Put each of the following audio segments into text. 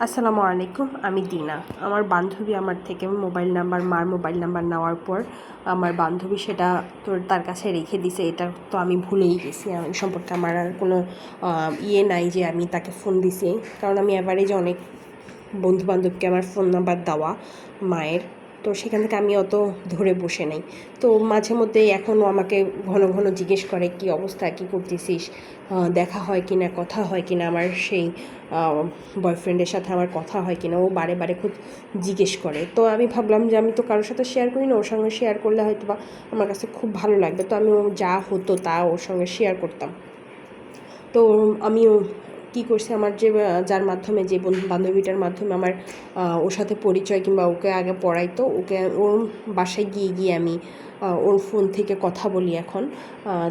আসসালামু আলাইকুম, আমি দিনা। আমার বান্ধবী আমার থেকে মার মোবাইল নাম্বার নেওয়ার পর আমার বান্ধবী সেটা তার কাছে রেখে দিছে। এটা তো আমি ভুলেই গেছি। এই সম্পর্কে আমার আর কোনো নাই যে আমি তাকে ফোন দিছি, কারণ আমি অ্যাভারেজে অনেক বন্ধুবান্ধবকে আমার ফোন নাম্বার দেওয়া মায়ের, তো সেখান থেকে আমি অত ধরে বসে নাই। তো মাঝে মধ্যে এখনও আমাকে ঘন ঘন জিজ্ঞেস করে কী অবস্থা, কী করতেছিস, দেখা হয় কি না, কথা হয় কি না, আমার সেই বয়ফ্রেন্ডের সাথে আমার কথা হয় কি না, ও বারে বারে খুব জিজ্ঞেস করে। তো আমি ভাবলাম যে আমি তো কারোর সাথে শেয়ার করি না, ওর সঙ্গে শেয়ার করলে হয়তো বা আমার কাছে খুব ভালো লাগবে। তো আমি যা হতো তা ওর সঙ্গে শেয়ার করতাম। তো আমিও কী করছি, আমার যার মাধ্যমে, যে বান্ধবীটার মাধ্যমে আমার ওর সাথে পরিচয়, কিংবা ওকে আগে পড়াইতো, ওর বাসায় গিয়ে আমি ওর ফোন থেকে কথা বলি এখন।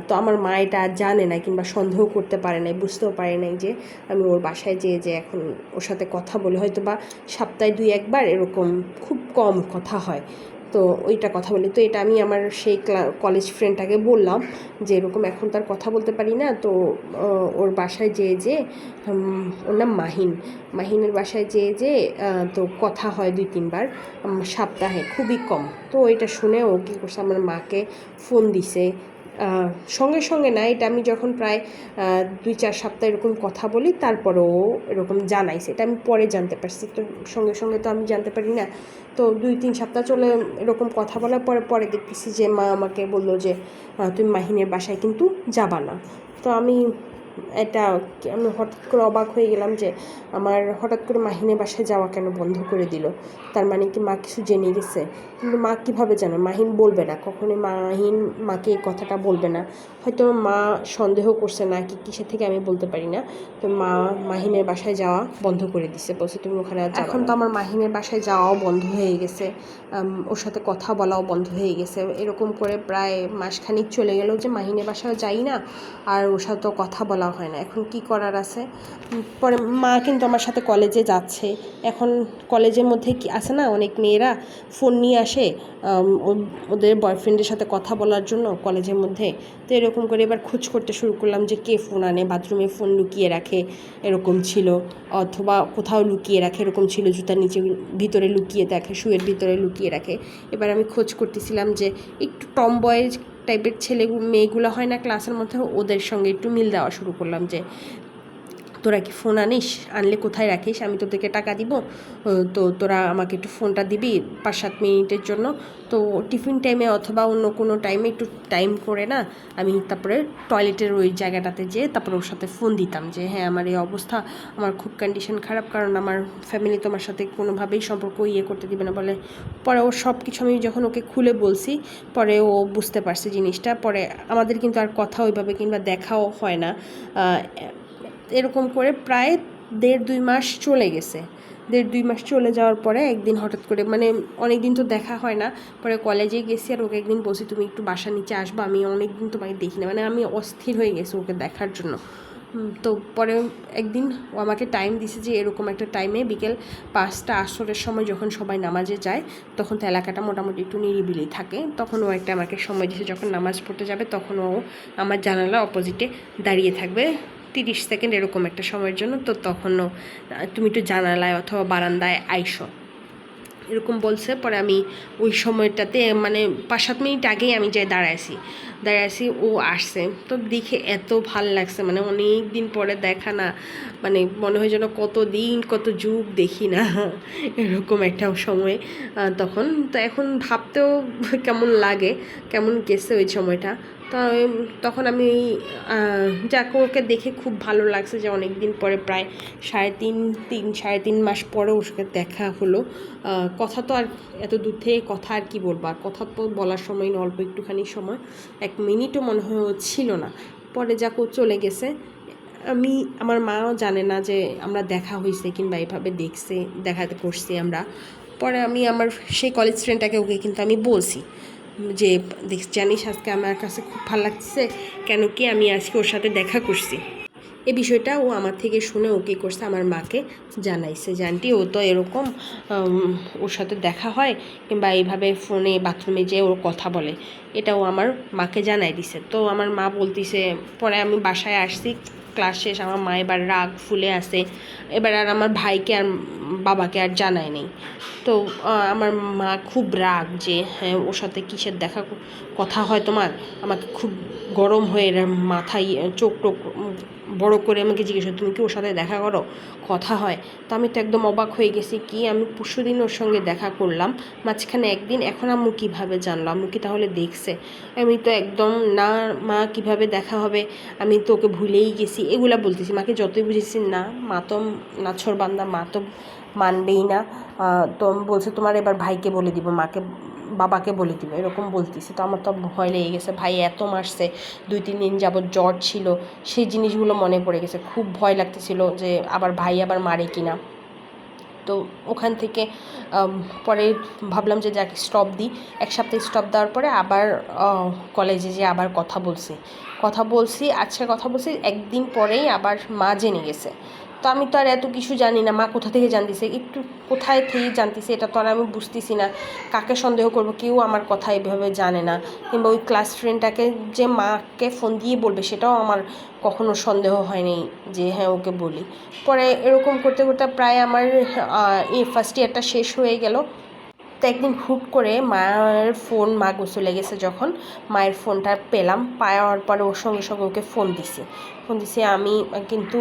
তো আমার মা এটা জানে না, কিংবা সন্দেহ করতে পারে নাই, বুঝতেও পারে নাই যে আমি ওর বাসায় যে এখন ওর সাথে কথা বলি। হয়তো বা সপ্তাহে 2-1 বার এরকম, খুব কম কথা হয়। তো ওইটা কথা বলি। তো এটা আমি আমার সেই কলেজ ফ্রেন্ডটাকে বললাম যে এরকম এখন তার কথা বলতে পারি না, তো ওর বাসায় যে ওর নাম মাহিনের বাসায় যে তো কথা হয় 2-3 বার সপ্তাহে, খুবই কম। তো এটা শুনে ও কী করছে, আমার মাকে ফোন দিছে। সঙ্গে সঙ্গে না, এটা আমি যখন প্রায় 2-4 সপ্তাহ এরকম কথা বলি, তারপরে ও এরকম জানাইছে। এটা আমি পরে জানতে পারছি, তো সঙ্গে সঙ্গে তো আমি জানতে পারি না। তো 2-3 সপ্তাহ চলে এরকম কথা বলার পরে দেখতেছি যে মা আমাকে বললো যে তুমি মাহিনের বাসায় কিন্তু যাবা না। তো আমি হঠাৎ করে অবাক হয়ে গেলাম যে আমার হঠাৎ করে মাহিনের বাসায় যাওয়া কেন বন্ধ করে দিল। তার মানে কি মা কিছু জেনে গেছে? কিন্তু মা কীভাবে জানে? মাহিন বলবে না, কখনোই মাহিন মাকে এই কথাটা বলবে না। হয়তো মা সন্দেহ করছে না কি কিসের থেকে, আমি বলতে পারি না। তো মা মাহিনের বাসায় যাওয়া বন্ধ করে দিছে, বলছে তুমি ওখানে আর যাবে না। এখন তো আমার মাহিনের বাসায় যাওয়াও বন্ধ হয়ে গেছে, ওর সাথে কথা বলাও বন্ধ হয়ে গেছে। এরকম করে প্রায় মাসখানিক চলে গেল যে মাহিনের বাসায় যাই না, আর ওর সাথেও কথা বলা হয় না। এখন কি করার আছে? পরে মা কিন্তু আমার সাথে কলেজে যাচ্ছে। এখন কলেজের মধ্যে কি আছে না, অনেক মেয়েরা ফোন নিয়ে আসে ওদের বয়ফ্রেন্ডের সাথে কথা বলার জন্য কলেজের মধ্যে। তো এরকম করে এবার খোঁজ করতে শুরু করলাম যে কে ফোন আনে, বাথরুমে ফোন লুকিয়ে রাখে এরকম ছিল, অথবা কোথাও লুকিয়ে রাখে এরকম ছিল, জুতার নিচে ভিতরে লুকিয়ে রাখে, শুয়ের ভিতরে লুকিয়ে রাখে। এবার আমি খোঁজ করতেছিলাম যে একটু টম বয় টাইপের মেয়েগুলো হয় না ক্লাসের মধ্যে, ওদের সঙ্গে একটু মিল দেওয়া শুরু করলাম যে তোরা কি ফোন আনিস, আনলে কোথায় রাখিস, আমি তোদেরকে টাকা দিব, তো তোরা আমাকে একটু ফোনটা দিবি 5-7 মিনিটের জন্য। তো টিফিন টাইমে অথবা অন্য কোনো টাইমে একটু টাইম করে না, আমি তারপরে টয়লেটের ওই জায়গাটাতে যেয়ে তারপরে ওর সাথে ফোন দিতাম যে হ্যাঁ আমার এই অবস্থা, আমার খুব কন্ডিশন খারাপ, কারণ আমার ফ্যামিলি তোমার সাথে কোনোভাবেই সম্পর্ক করতে দিবে না বলে। পরে ও সব কিছু আমি যখন ওকে খুলে বলছি, পরে ও বুঝতে পারছে জিনিসটা। পরে আমাদের কিন্তু আর কথা ওইভাবে কিংবা দেখাও হয় না। এরকম করে প্রায় 1.5-2 মাস চলে গেছে। 1.5-2 মাস চলে যাওয়ার পরে একদিন হঠাৎ করে, মানে অনেক দিন তো দেখা হয় না, পরে কলেজে গেছি আর ওকে একদিন বলছি তুমি একটু বাসার নিচে আসবো, আমি অনেক দিন তোমাকে দেখি না, মানে আমি অস্থির হয়ে গেছি ওকে দেখার জন্য। তো পরে একদিন ও আমাকে টাইম দিছে যে এরকম একটা টাইমে বিকেল 5টা আসরের সময় যখন সবাই নামাজে যায়, তখন তো এলাকাটা মোটামুটি একটু নিরিবিলি থাকে, তখন ও একটা আমাকে সময় দিছে, যখন নামাজ পড়তে যাবে তখন ও আমার জানালা অপোজিটে দাঁড়িয়ে থাকবে 30 সেকেন্ড এরকম একটা সময়ের জন্য। তো তখনও তুমি একটু জানালায় অথবা বারান্দায় আইসো এরকম বলছে। পরে আমি ওই সময়টাতে মানে 5-7 মিনিট আগেই আমি যাই দাঁড়াইছি, ও আসছে। তো দেখে এত ভাল লাগছে, মানে অনেক দিন পরে দেখা না, মানে মনে হয় যেন কত যুগ দেখি না এরকম একটা সময় তখন। তো এখন ভাবতেও কেমন লাগে, কেমন গেছে ওই সময়টা। তো তখন আমি যাকে ওকে দেখে খুব ভালো লাগছে যে অনেক দিন পরে, প্রায় 3.5 মাস পরে ওর সাথে দেখা হলো। কথা তো আর এত দূর থেকে কথা আর কি বলবো, আর কথা তো বলার সময় না, অল্প একটুখানি সময়, 1 মিনিটও মনে হয় ছিল না। পরে যাকে চলে গেছে, আমার মাও জানে না যে আমরা দেখা হয়েছে কিংবা এভাবে দেখাতে করছি আমরা। পরে আমি আমার সেই কলেজ ফ্রেন্ডটাকে ওকে কিন্তু আমি বলছি যে জানিস আজকে আমার কাছে খুব ভালো লাগছে, কেন কি আমি আজকে ওর সাথে দেখা করছি। এই বিষয়টা ও আমার থেকে শুনে ও কী করছে, আমার মাকে জানাইছে যে আন্টি ও তো এরকম ওর সাথে দেখা হয় কিংবা এইভাবে ফোনে বাথরুমে যেয়ে ওর কথা বলে, এটা ও আমার মাকে জানাই দিছে। তো আমার মা বলতিছে, পরে আমি বাসায় আসছি ক্লাস শেষ, আমার মা এবার রাগ ফুলে আসে, এবার আর আমার ভাইকে আর বাবাকে আর জানাই নেই। তো আমার মা খুব রাগ যে হ্যাঁ ওর সাথে কিসের দেখা কথা হয় তোমার, আমাকে খুব গরম হয়ে মাথায় চোখ টোক বড় করে আমাকে জিজ্ঞেস করে তুমি কি ওর সাথে দেখা করো, কথা হয়। তো আমি তো একদম অবাক হয়ে গেছি, কি আমি পরশুদিন ওর সঙ্গে দেখা করলাম, মাঝখানে একদিন, এখন আম্মু কীভাবে জানলো, আম্মু কি তাহলে দেখছে? আমি তো একদম না মা কিভাবে দেখা হবে, আমি তো ওকে ভুলেই গেছি, এগুলা বলতেছি। মাকে যতই বুঝেছি না, মা তো নাছোড়বান্দা, মা তো মানবেই না। তো বলছে তোমার এবার ভাইকে বলে দিব, মাকে বাবাকে বলে দিব, এরকম বলতেছে। তো আমার তো ভয় লেগে গেছে, ভাই এত মারছে, 2-3 দিন যাবৎ জ্বর ছিল, সেই জিনিসগুলো মনে পড়ে গেছে, খুব ভয় লাগতেছিল যে আবার ভাই আবার মারে কিনা। তো ওখান থেকে পরে ভাবলাম যে যাকে স্টপ দিই, 1 সপ্তাহ স্টপ দেওয়ার পরে আবার কলেজে যেয়ে আবার কথা বলছি, আচ্ছা কথা বলছি, একদিন পরেই আবার মা জেনে গেছে। তো আমি তো আর এত কিছু জানি না, মা কোথা থেকে জানতেছে, একটু কোথায় থেকে জানতেছে, এটা তো আর আমি বুঝতেছি না, কাকে সন্দেহ করব, কেউ আমার কথা এভাবে জানে না। কিংবা ওই ক্লাস ফ্রেন্ডটাকে যে মাকে ফোন দিয়ে বলবে, সেটাও আমার কখনো সন্দেহ হয়নি যে হ্যাঁ ওকে বলি। পরে এরকম করতে করতে প্রায় আমার এই ফার্স্ট ইয়ারটা শেষ হয়ে গেল। তো একদিন হুট করে মায়ের ফোন, মা গোসলে গেছে যখন, মায়ের ফোনটা পেলাম, পাওয়ার পরে ওর সঙ্গে সঙ্গে ওকে ফোন দিছি, আমি কিন্তু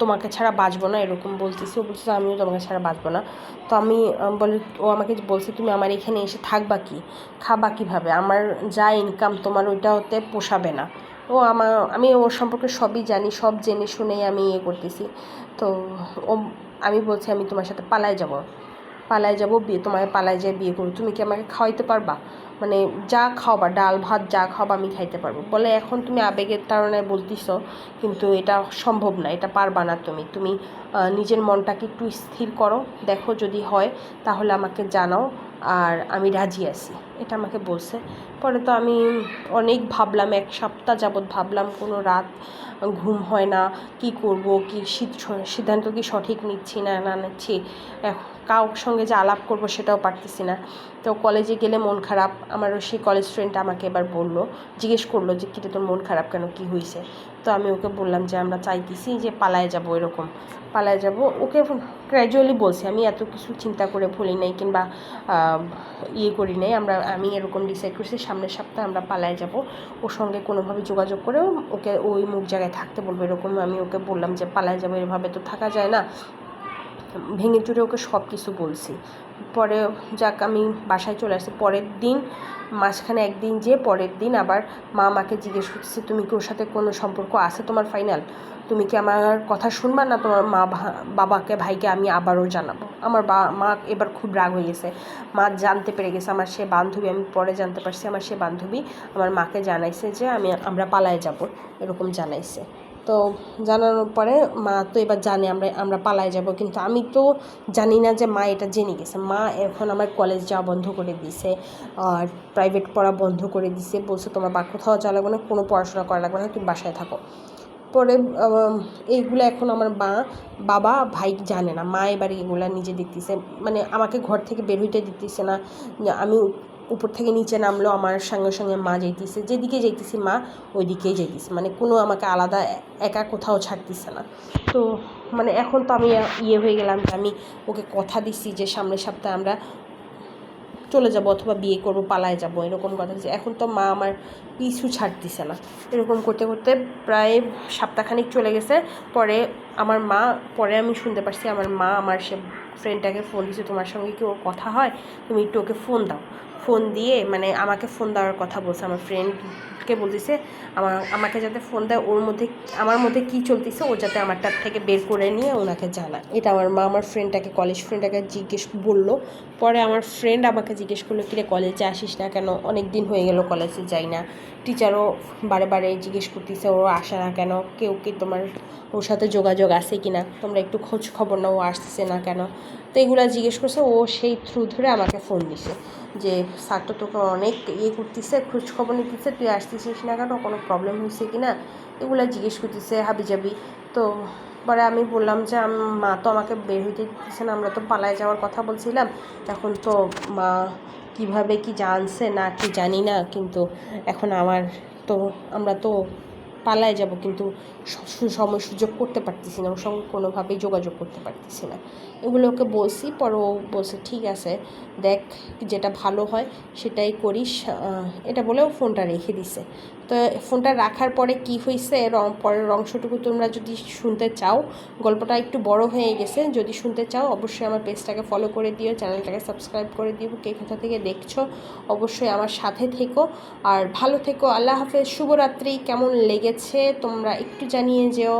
তোমাকে ছাড়া বাঁচবো না, এরকম বলতেছি। ও বলছে আমিও তোমাকে ছাড়া বাঁচবো না। তো আমি বলে, ও আমাকে বলছে তুমি আমার এখানে এসে থাকবা কি, খাবা কীভাবে, আমার যা ইনকাম তোমার ওইটা হতে পোষাবে না। আমি ওর সম্পর্কে সবই জানি, সব জেনে শুনেই আমি করতেছি। তো ও আমি বলছি আমি তোমার সাথে পালায় যাব, বিয়ে তোমাকে পালায় যেয়ে বিয়ে করবো, তুমি কি আমাকে খাওয়াইতে পারবা, মানে যা খাওয়াবা, ডাল ভাত যা খাওয়াবা আমি খাইতে পারবো। বলে এখন তুমি আবেগের কারণে বলতেছ, কিন্তু এটা সম্ভব না, এটা পারবা না, তুমি নিজের মনটাকে একটু স্থির করো, দেখো যদি হয় তাহলে আমাকে জানাও, আর আমি রাজি আছি, এটা আমাকে বলছে। পরে তো আমি অনেক ভাবলাম, 1 সপ্তাহ যাবৎ ভাবলাম, কোনো রাত ঘুম হয় না, কি করব, কি সিদ্ধান্ত কি সঠিক নিচ্ছি না নিচ্ছি, কারোর সঙ্গে যে আলাপ করব সেটাও পারতেছি না। তো কলেজে গেলে মন খারাপ, আমারও সেই কলেজ ফ্রেন্ডটা আমাকে এবার জিজ্ঞেস করলো যে কিরে তোর মন খারাপ কেন, কি হয়েছে? তো আমি ওকে বললাম যে আমরা চাইতেছি যে পালায় যাব, এরকম পালায় যাব। ওকে গ্র্যাজুয়ালি বলছি, আমি এত কিছু চিন্তা করে ভুলি নাই কিংবা করি নাই, আমি এরকম ডিসাইড করছি সামনের সপ্তাহে আমরা পালায় যাব, ওর সঙ্গে কোনোভাবে যোগাযোগ করে ওকে ওই মুখ জায়গায় থাকতে বলবো, এরকম আমি ওকে বললাম যে পালায় যাবো, এভাবে তো থাকা যায় না, ভেঙে চুরে ওকে সব কিছু বলছি। পরে যাক আমি বাসায় চলে আসছি, পরের দিন মাঝখানে একদিন যেয়ে পরের দিন আবার মা আমাকে জিজ্ঞেস করছে তুমি কি ওর সাথে কোনো সম্পর্ক আছে তোমার ফাইনাল, তুমি কি আমার কথা শুনবা না তোমার বাবাকে ভাইকে আমি আবারও জানাবো। আমার মা এবার খুব রাগ হয়ে গেছে, মা জানতে পেরে গেছে আমার সে বান্ধবী, আমি পরে জানতে পারছি আমার সে বান্ধবী আমার মাকে জানাইছে যে আমরা পালায় যাব, এরকম জানাইছে। তো জানানোর পরে মা তো এবার জানে আমরা পালায় যাব, কিন্তু আমি তো জানি না যে মা এটা জেনে গেছে। মা এখন আমার কলেজ যাওয়া বন্ধ করে দিয়েছে, আর প্রাইভেট পড়া বন্ধ করে দিয়েছে, বলছে তোমার কোথাও যাওয়া লাগবে না, কোনো পড়াশোনা করা লাগবে না, তুমি বাসায় থাকো। পরে এইগুলো এখন আমার বাবা ভাই জানে না, মা এবার এগুলো নিজে দেখতেছে, মানে আমাকে ঘর থেকে বের হইতে দিতেছে না, আমি উপর থেকে নিচে নামলেও আমার সঙ্গে সঙ্গে মা যাইতেছে, যেদিকে যাইতেছি মা ওই দিকেই যাইতেছে, মানে কোনো আমাকে আলাদা একা কোথাও ছাড়তেছে না। তো মানে এখন তো আমি হয়ে গেলাম যে আমি ওকে কথা দিচ্ছি যে সামনের সপ্তাহে আমরা চলে যাব অথবা বিয়ে করব, পালায় যাব, এরকম কথা দিচ্ছে। এখন তো মা আমার পিছু ছাড়তেছে না। এরকম করতে করতে প্রায় সপ্তাহখানিক চলে গেছে। পরে আমি শুনতে পারছি আমার মা আমার সে ফ্রেন্ডটাকে ফোন দিয়েছে, তোমার সঙ্গে কি ওর কথা হয়, তুমি একটু ওকে ফোন দাও। ফোন দিয়ে মানে আমাকে ফোন দেওয়ার কথা বলছে, আমার ফ্রেন্ডকে বলতেছে আমাকে যাতে ফোন দেয়, আমার মধ্যে কী চলতেছে ও যাতে আমারটার থেকে বের করে নিয়ে ওনাকে জানায়। এটা আমার মা আমার কলেজ ফ্রেন্ডটাকে জিজ্ঞেস বললো। পরে আমার ফ্রেন্ড আমাকে জিজ্ঞেস করলো কিরে কলেজে আসিস না কেন, অনেক দিন হয়ে গেল কলেজে যাই না, টিচারও বারে বারে জিজ্ঞেস করতেছে ওর আসে না কেন, কেউ কি তোমার ওর সাথে যোগাযোগ যোগাযোগ আছে কি না, তোমরা একটু খোঁজ খবর নাও, আসতেছে না কেন। তো এগুলো জিজ্ঞেস করছে। ও সেই থ্রু ধরে আমাকে ফোন দিছে যে স্যার তো তোকে অনেক করতেছে, খোঁজ খবর নিতেছে, তুই আসতেছিস না কেন, কোনো প্রবলেম হয়েছে কি না, এগুলো জিজ্ঞেস করতেছে হাবিজাবি। তো পরে আমি বললাম যে মা তো আমাকে বের হইতে দিতেছে না, আমরা তো পালায় যাওয়ার কথা বলছিলাম, এখন তো মা কিভাবে কি জানছে না কি জানি না, কিন্তু এখন তো আমরা তো পালায় যাব, কিন্তু সময় সুযোগ করতে পারতেছি না, ওর সঙ্গে কোনোভাবেই যোগাযোগ করতে পারতেছি না। এগুলো ওকে বলছি, পরে ও বলছে ঠিক আছে, দেখ যেটা ভালো হয় সেটাই করিস, এটা বলেও ফোনটা রেখে দিছে। তো ফোনটা রাখার পরে কি হয়েছে পরের অংশটুকু তোমরা যদি শুনতে চাও, গল্পটা একটু বড় হয়ে গেছে, যদি শুনতে চাও অবশ্যই আমার পেজটাকে ফলো করে দিও, চ্যানেলটাকে সাবস্ক্রাইব করে দিও, কে কোথা থেকে দেখছো অবশ্যই আমার সাথে থেকো, আর ভালো থেকো। আল্লাহ হাফেজ, শুভরাত্রি। কেমন লেগেছে তোমরা একটু জানিয়ে যেও।